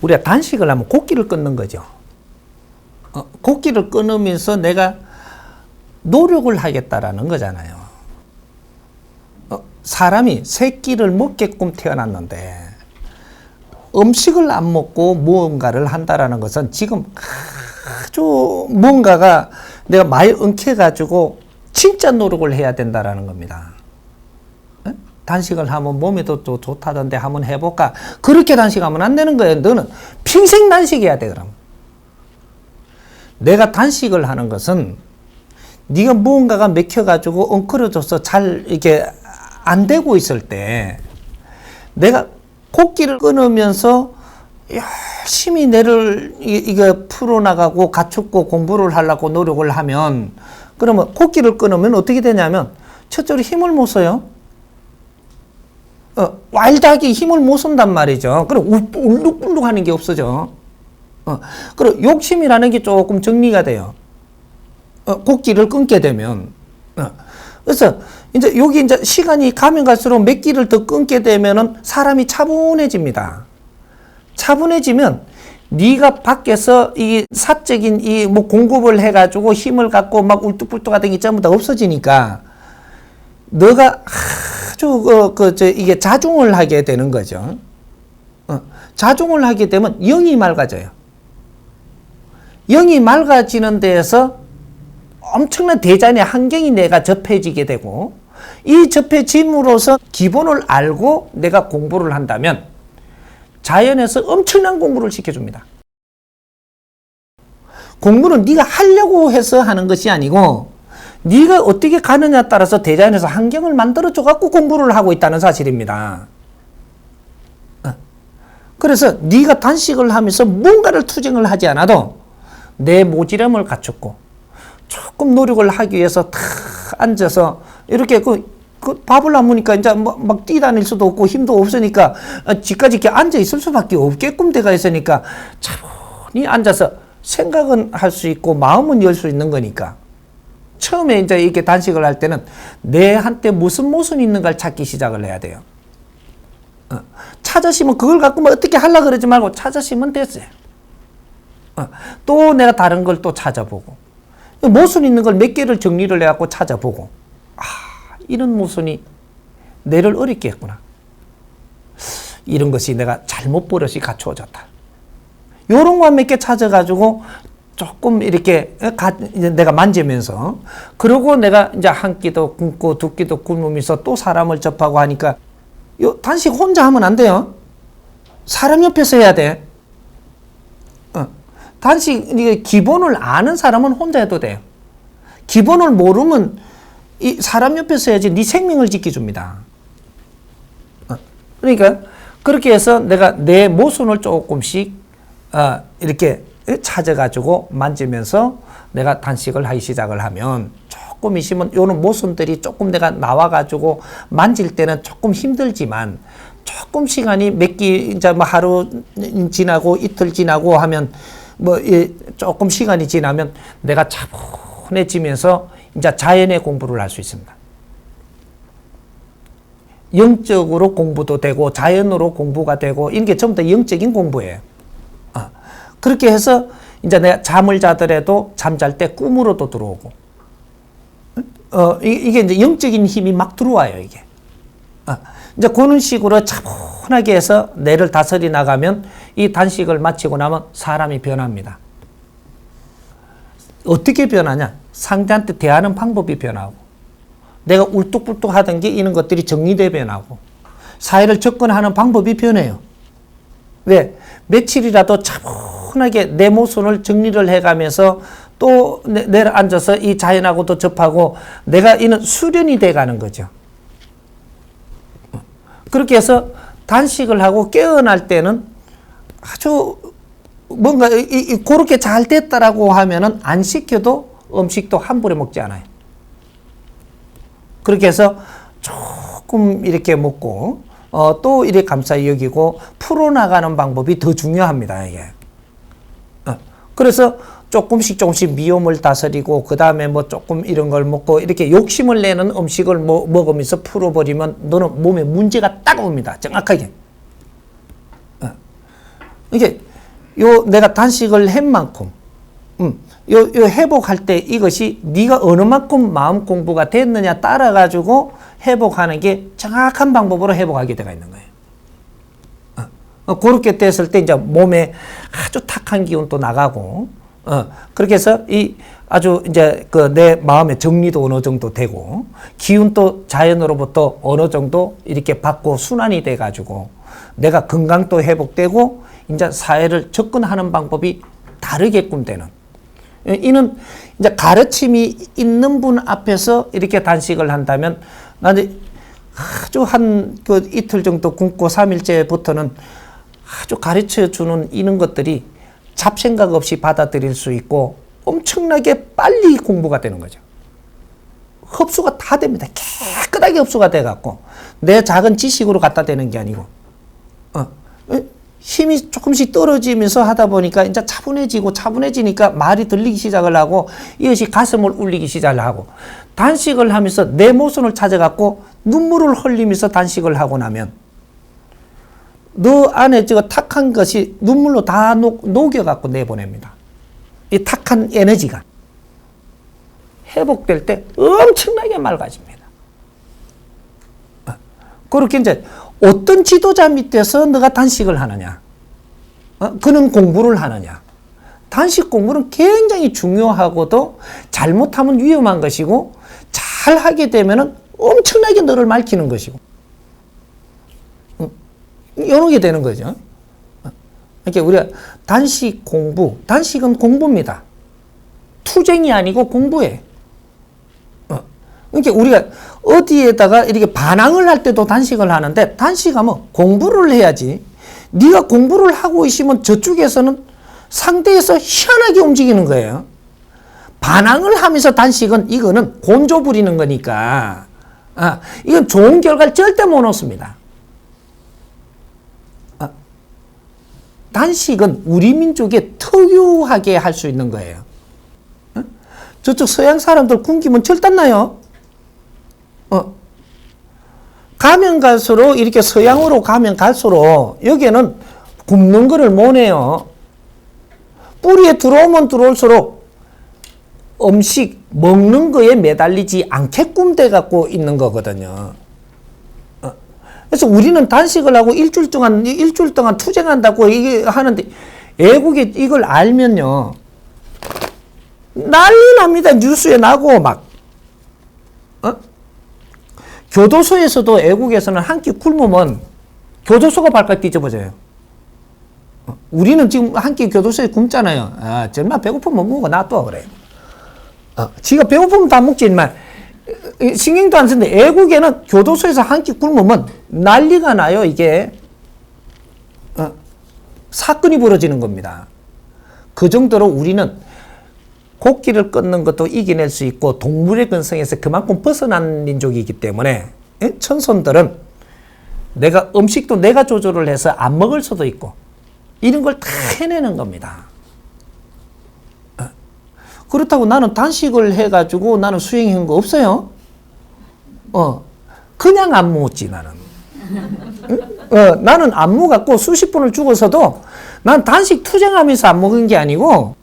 우리가 단식을 하면 곡기를 끊는 거죠. 곡기를 끊으면서 내가 노력을 하겠다라는 거잖아요. 사람이 세 끼를 먹게끔 태어났는데 음식을 안 먹고 무언가를 한다라는 것은 지금 아주 뭔가가 내가 많이 엉켜가지고 진짜 노력을 해야 된다라는 겁니다. 단식을 하면 몸에도 또 좋다던데 한번 해볼까? 그렇게 단식하면 안 되는 거예요. 너는 평생 단식해야 돼, 그럼. 내가 단식을 하는 것은 네가 무언가가 맥혀가지고 엉클어져서 잘 이렇게 안 되고 있을 때 내가 곡기를 끊으면서 열심히 내를 이거 풀어나가고 갖추고 공부를 하려고 노력을 하면 그러면 곡기를 끊으면 어떻게 되냐면 첫째로 힘을 못 써요. 와일드하게 힘을 못 쓴단 말이죠. 그럼 울룩불룩 하는 게 없어져. 그리고 욕심이라는 게 조금 정리가 돼요. 곡기를 끊게 되면. 그래서 이제 여기 이제 시간이 가면 갈수록 몇 끼를 더 끊게 되면은 사람이 차분해집니다. 차분해지면 네가 밖에서 이 사적인 이 뭐 공급을 해가지고 힘을 갖고 막 울뚝불뚝하던 게 전부 다 없어지니까 너가 아주 이게 자중을 하게 되는 거죠. 자중을 하게 되면 영이 맑아져요. 영이 맑아지는 데에서 엄청난 대자연의 환경이 내가 접해지게 되고 이 접해짐으로써 기본을 알고 내가 공부를 한다면 자연에서 엄청난 공부를 시켜줍니다. 공부는 네가 하려고 해서 하는 것이 아니고 네가 어떻게 가느냐에 따라서 대자연에서 환경을 만들어줘 갖고 공부를 하고 있다는 사실입니다. 그래서 네가 단식을 하면서 뭔가를 투쟁을 하지 않아도 내 모지람을 갖췄고 조금 노력을 하기 위해서 탁 앉아서 이렇게 그 밥을 안 먹으니까 이제 막 뛰다닐 수도 없고 힘도 없으니까 집까지 이렇게 앉아 있을 수밖에 없게끔 돼가 있으니까 차분히 앉아서 생각은 할 수 있고 마음은 열 수 있는 거니까 처음에 이제 이렇게 단식을 할 때는 내한테 무슨 모순이 있는가를 찾기 시작을 해야 돼요. 찾으시면 그걸 갖고 뭐 어떻게 하려고 그러지 말고 찾으시면 됐어요. 또 내가 다른 걸 또 찾아보고 모순 있는 걸 몇 개를 정리를 해갖고 찾아보고 이런 모순이 내를 어렵게 했구나. 이런 것이 내가 잘못 버릇이 갖추어졌다. 요런 거 몇 개 찾아가지고 조금 이렇게 내가 만지면서 그러고 내가 이제 한 끼도 굶고 두 끼도 굶으면서 또 사람을 접하고 하니까 요 단식 혼자 하면 안 돼요. 사람 옆에서 해야 돼. 단식 기본을 아는 사람은 혼자 해도 돼요. 기본을 모르면 이 사람 옆에서 해야지 네 생명을 지켜줍니다. 그러니까 그렇게 해서 내가 내 모순을 조금씩 이렇게 찾아가지고 만지면서 내가 단식을 하기 시작을 하면 조금 있으면 요런 모순들이 조금 내가 나와가지고 만질 때는 조금 힘들지만 조금 시간이 몇 끼 이제 뭐 하루 지나고 이틀 지나고 하면 뭐 조금 시간이 지나면 내가 차분해지면서 이제 자연의 공부를 할 수 있습니다. 영적으로 공부도 되고 자연으로 공부가 되고 이런 게 전부 다 영적인 공부예요. 그렇게 해서 이제 내가 잠을 자더라도 잠잘 때 꿈으로도 들어오고 이게 이제 영적인 힘이 막 들어와요, 이게. 이제 그런 식으로 차분하게 해서 뇌를 다스리 나가면 이 단식을 마치고 나면 사람이 변합니다. 어떻게 변하냐? 상대한테 대하는 방법이 변하고 내가 울뚝불뚝 하던 게 이런 것들이 정리돼 변하고 사회를 접근하는 방법이 변해요. 왜? 며칠이라도 차분하게 내 모순을 정리를 해가면서 또 내려 앉아서 이 자연하고도 접하고 내가 이는 수련이 돼가는 거죠. 그렇게 해서 단식을 하고 깨어날 때는 아주 뭔가 그렇게 잘 됐다라고 하면은 안 시켜도 음식도 함부로 먹지 않아요. 그렇게 해서 조금 이렇게 먹고 또 이렇게 감사히 여기고 풀어나가는 방법이 더 중요합니다, 이게. 그래서 조금씩 미움을 다스리고 그 다음에 뭐 조금 이런 걸 먹고 이렇게 욕심을 내는 음식을 먹으면서 풀어버리면 너는 몸에 문제가 딱 옵니다. 정확하게. 이게 요 내가 단식을 한 만큼, 요 회복할 때 이것이 네가 어느 만큼 마음 공부가 됐느냐 따라 가지고 회복하는 게 정확한 방법으로 회복하게 되어 있는 거예요. 그렇게 됐을 때 이제 몸에 아주 탁한 기운도 나가고, 그렇게 해서 이 아주 이제 그 내 마음의 정리도 어느 정도 되고, 기운도 자연으로부터 어느 정도 이렇게 받고 순환이 돼 가지고 내가 건강도 회복되고 이제 사회를 접근하는 방법이 다르게끔 되는. 이는 이제 가르침이 있는 분 앞에서 이렇게 단식을 한다면 나는 아주 한 그 이틀 정도 굶고 3일째부터는 아주 가르쳐 주는 이런 것들이 잡생각 없이 받아들일 수 있고 엄청나게 빨리 공부가 되는 거죠. 흡수가 다 됩니다. 깨끗하게 흡수가 돼갖고 내 작은 지식으로 갖다 대는 게 아니고 힘이 조금씩 떨어지면서 하다 보니까 이제 차분해지니까 말이 들리기 시작을 하고 이것이 가슴을 울리기 시작을 하고 단식을 하면서 내 모습을 찾아갖고 눈물을 흘리면서 단식을 하고 나면 너 안에 저 탁한 것이 눈물로 다 녹여갖고 내보냅니다. 이 탁한 에너지가 회복될 때 엄청나게 맑아집니다. 그렇게 이제 어떤 지도자 밑에서 너가 단식을 하느냐, 그는 공부를 하느냐. 단식 공부는 굉장히 중요하고도 잘못하면 위험한 것이고 잘 하게 되면은 엄청나게 너를 맑히는 것이고 이런 게 되는 거죠. 그러니까 우리가 단식 공부, 단식은 공부입니다. 투쟁이 아니고 공부해. 그러니까 우리가 어디에다가 이렇게 반항을 할 때도 단식을 하는데 단식하면 공부를 해야지. 네가 공부를 하고 있으면 저쪽에서는 상대에서 희한하게 움직이는 거예요. 반항을 하면서 단식은 이거는 곤조 부리는 거니까 이건 좋은 결과를 절대 못 얻습니다. 단식은 우리 민족에 특유하게 할 수 있는 거예요. 저쪽 서양 사람들 굶기면 절단나요. 가면 갈수록 이렇게 서양으로 가면 갈수록 여기에는 굶는 거를 못 해요. 뿌리에 들어오면 들어올수록 음식 먹는 거에 매달리지 않게끔 돼 갖고 있는 거거든요. 그래서 우리는 단식을 하고 일주일 동안 투쟁한다고 이게 하는데 애국이 이걸 알면요 난리 납니다. 뉴스에 나고 막 교도소에서도 애국에서는 한 끼 굶으면 교도소가 발칵 뒤집어져요. 우리는 지금 한 끼 교도소에 굶잖아요. 정말 배고프면 못 먹어 놔둬 그래요. 지가 배고프면 다 먹지 인만 신경도 안 쓰는데 애국에는 교도소에서 한 끼 굶으면 난리가 나요. 이게 사건이 벌어지는 겁니다. 그 정도로 우리는 곡기를 끊는 것도 이겨낼 수 있고 동물의 근성에서 그만큼 벗어난 민족이기 때문에 천손들은 내가 음식도 내가 조절을 해서 안 먹을 수도 있고 이런 걸 다 해내는 겁니다. 그렇다고 나는 단식을 해가지고 나는 수행한 거 없어요. 그냥 안 먹었지 나는. 나는 안 먹었고 수십 번을 죽어서도 난 단식 투쟁하면서 안 먹은 게 아니고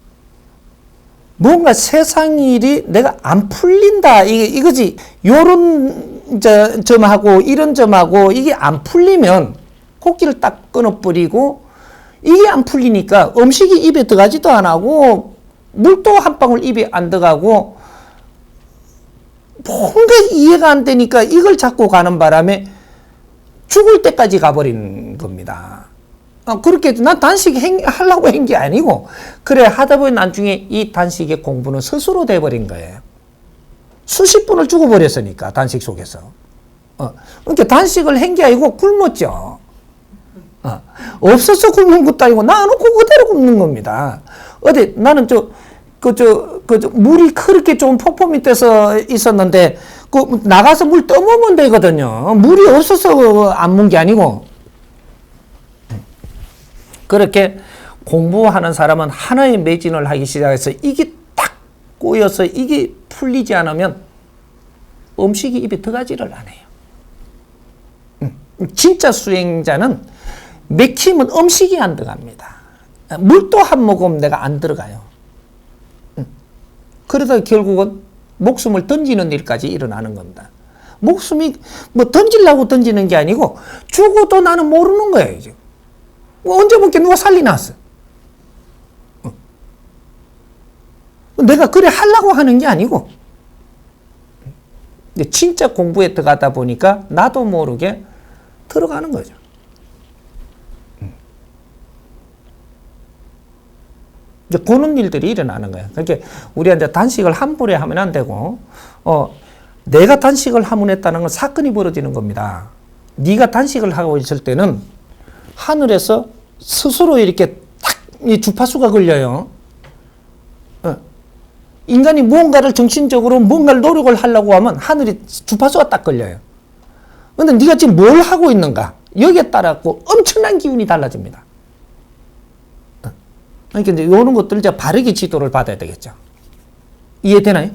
뭔가 세상 일이 내가 안 풀린다 이거지. 요런 점하고 이런 점하고 이게 안 풀리면 코끼를 딱 끊어버리고 이게 안 풀리니까 음식이 입에 들어가지도 안 하고 물도 한 방울 입에 안 들어가고 뭔가 이해가 안 되니까 이걸 잡고 가는 바람에 죽을 때까지 가버린 겁니다. 그렇게 해도 난 단식 하려고 한 게 아니고 그래 하다 보니 나중에 이 단식의 공부는 스스로 돼버린 거예요. 수십 분을 죽어버렸으니까 단식 속에서. 그러니까 단식을 한 게 아니고 굶었죠. 없어서 굶는 것도 아니고 나는 그대로 굶는 겁니다. 어디 나는 물이 그렇게 좋은 폭포 밑에서 있었는데 나가서 물 떠먹으면 되거든요. 물이 없어서 안 먹은 게 아니고. 그렇게 공부하는 사람은 하나의 매진을 하기 시작해서 이게 딱 꼬여서 이게 풀리지 않으면 음식이 입에 들어가지를 않아요. 진짜 수행자는 맥히면 음식이 안 들어갑니다. 물도 한 모금 내가 안 들어가요. 그러다 결국은 목숨을 던지는 일까지 일어나는 겁니다. 목숨이 뭐 던지려고 던지는 게 아니고 죽어도 나는 모르는 거예요. 이제. 언제 볼게 누가 살리놨어. 내가 그래 하려고 하는 게 아니고 진짜 공부에 들어가다 보니까 나도 모르게 들어가는 거죠. 이제 그런 일들이 일어나는 거예요. 그러니까 우리한테 단식을 함부로 하면 안 되고, 내가 단식을 함문했다는 건 사건이 벌어지는 겁니다. 네가 단식을 하고 있을 때는 하늘에서 스스로 이렇게 탁 이 주파수가 걸려요. 인간이 무언가를 정신적으로 뭔가를 노력을 하려고 하면 하늘이 주파수가 딱 걸려요. 그런데 네가 지금 뭘 하고 있는가? 여기에 따라 엄청난 기운이 달라집니다. 그러니까 이제 이런 것들 이제 바르게 지도를 받아야 되겠죠. 이해되나요?